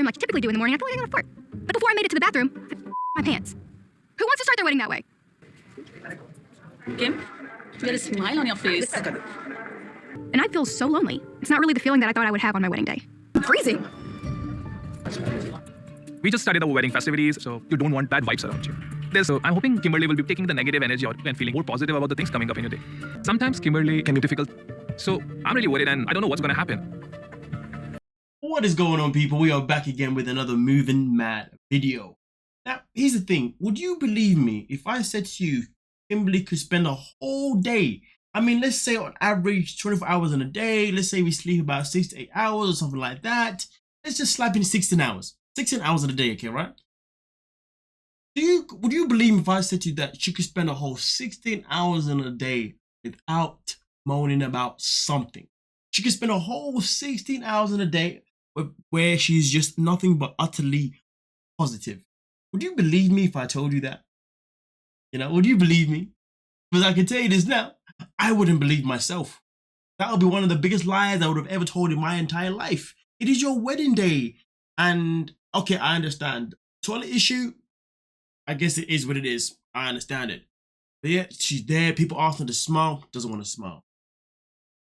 bathroom like you typically do in the morning, I felt like I got a fart. But before I made it to the bathroom, I my pants. Who wants to start their wedding that way? Kim, you got a smile on your face. And I feel so lonely. It's not really the feeling that I thought I would have on my wedding day. I'm freezing. We just started our wedding festivities, so you don't want bad vibes around you. So I'm hoping Kimberly will be taking the negative energy out and feeling more positive about the things coming up in your day. Sometimes Kimberly can be difficult, so I'm really worried and I don't know what's going to happen. What is going on, people? We are back again with another MovingMAD video. Now, here's the thing. Would you believe me if I said to you, Kimberly could spend a whole day, I mean, let's say on average 24 hours in a day, let's say we sleep about 6 to 8 hours or something like that. Let's just slap in 16 hours. 16 hours in a day, okay, right? Would you believe me if I said to you that she could spend a whole 16 hours in a day without moaning about something? She could spend a whole 16 hours in a day where she's just nothing but utterly positive. Would you believe me if I told you that? You know, would you believe me? Because I can tell you this now, I wouldn't believe myself. That would be one of the biggest lies I would have ever told in my entire life. It is your wedding day. And, okay, I understand. Toilet issue, I guess it is what it is. I understand it. But yeah, she's there. People ask her to smile. Doesn't want to smile.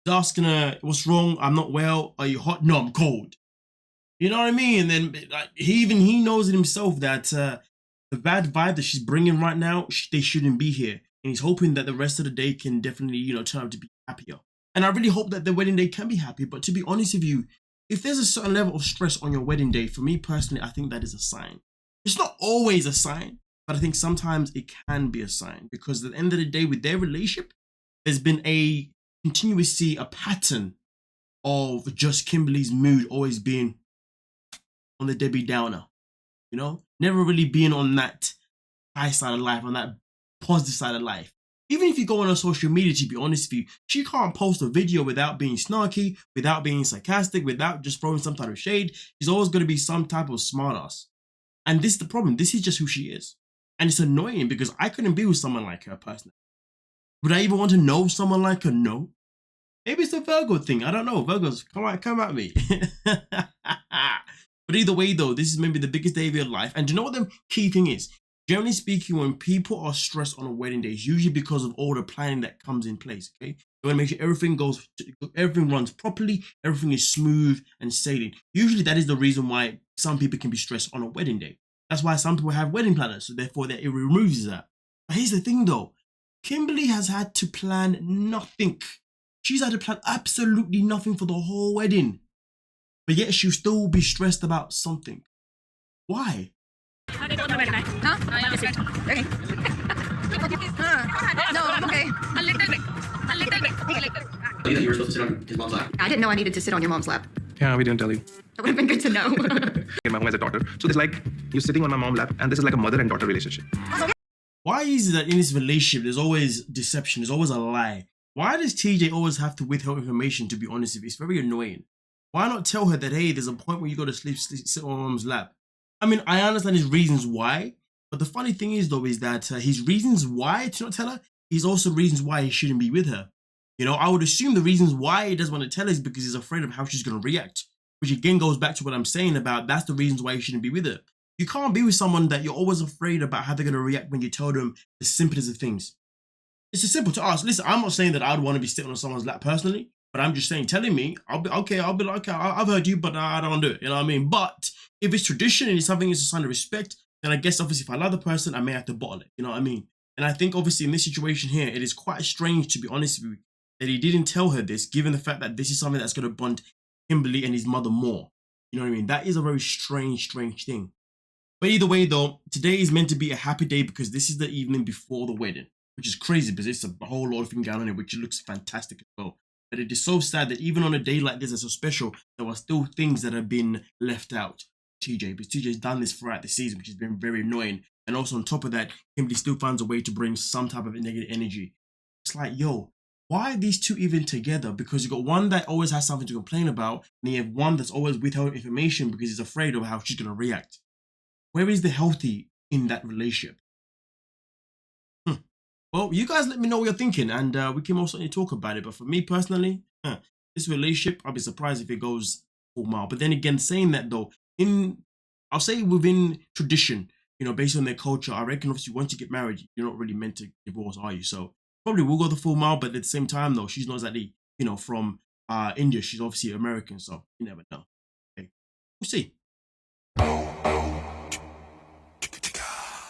He's asking her, what's wrong? I'm not well. Are you hot? No, I'm cold. You know what I mean? And then like, he knows it himself that the bad vibe that she's bringing right now, they shouldn't be here. And he's hoping that the rest of the day can definitely, you know, turn out to be happier. And I really hope that the wedding day can be happy. But to be honest with you, if there's a certain level of stress on your wedding day, for me personally, I think that is a sign. It's not always a sign, but I think sometimes it can be a sign. Because at the end of the day, with their relationship, there's been a pattern of just Kimberly's mood always being on the Debbie Downer. You know? Never really being on that high side of life, on that positive side of life. Even if you go on her social media, to be honest with you, she can't post a video without being snarky, without being sarcastic, without just throwing some type of shade. She's always going to be some type of smartass. And this is the problem. This is just who she is. And it's annoying because I couldn't be with someone like her personally. Would I even want to know someone like her? No. Maybe it's a Virgo thing. I don't know. Virgos, come at me. But either way, though, this is maybe the biggest day of your life. And do you know what the key thing is? Generally speaking, when people are stressed on a wedding day, it's usually because of all the planning that comes in place, okay? You want to make sure everything runs properly, everything is smooth and sailing. Usually that is the reason why some people can be stressed on a wedding day. That's why some people have wedding planners, so therefore it removes that. But here's the thing though, Kimberly has had to plan nothing. She's had to plan absolutely nothing for the whole wedding. But yet she'll still be stressed about something. Why? Huh? Okay. No, I'm okay. A little bit. You that you were supposed to sit on his mom's lap? I didn't know I needed to sit on your mom's lap. Yeah, we didn't tell you. That would have been good to know. My mom has a daughter. So there's like, you're sitting on my mom's lap and this is like a mother and daughter relationship. Why is it that in this relationship, there's always deception, there's always a lie? Why does TJ always have to withhold information, to be honest with you? It's very annoying. Why not tell her that, hey, there's a point where you go to sit on my mom's lap? I mean, I understand his reasons why, but the funny thing is, though, is that his reasons why to not tell her is also reasons why he shouldn't be with her. You know, I would assume the reasons why he doesn't want to tell her is because he's afraid of how she's going to react, which again goes back to what I'm saying about that's the reasons why you shouldn't be with her. You can't be with someone that you're always afraid about how they're going to react when you tell them the simplest of things. It's as simple to ask. Listen, I'm not saying that I'd want to be sitting on someone's lap personally, but I'm just saying, telling me, I'll be like, okay, I've heard you, but I don't want to do it. You know what I mean? But if it's tradition and it's something it's a sign of respect, then I guess obviously if I love the person, I may have to bottle it. You know what I mean? And I think obviously in this situation here, it is quite strange, to be honest with you, that he didn't tell her this, given the fact that this is something that's going to bond Kimberly and his mother more. You know what I mean? That is a very strange thing. But either way though, today is meant to be a happy day because this is the evening before the wedding, which is crazy because it's a whole lot of things going on here, which looks fantastic as well. But it is so sad that even on a day like this that's so special, there are still things that have been left out. TJ, because TJ's done this throughout the season, which has been very annoying. And also on top of that, Kimberly still finds a way to bring some type of negative energy. It's like, yo, why are these two even together? Because you got one that always has something to complain about, and you have one that's always withholding information because he's afraid of how she's going to react. Where is the healthy in that relationship? Well, you guys let me know what you're thinking, and we can also talk about it. But for me personally, this relationship, I'll be surprised if it goes full mile. But then again, saying that though, I'll say within tradition, you know, based on their culture, I reckon obviously once you get married, you're not really meant to divorce, are you? So probably we'll go the full mile, but at the same time though, she's not exactly, you know, from India. She's obviously American, so you never know. Okay. We'll see.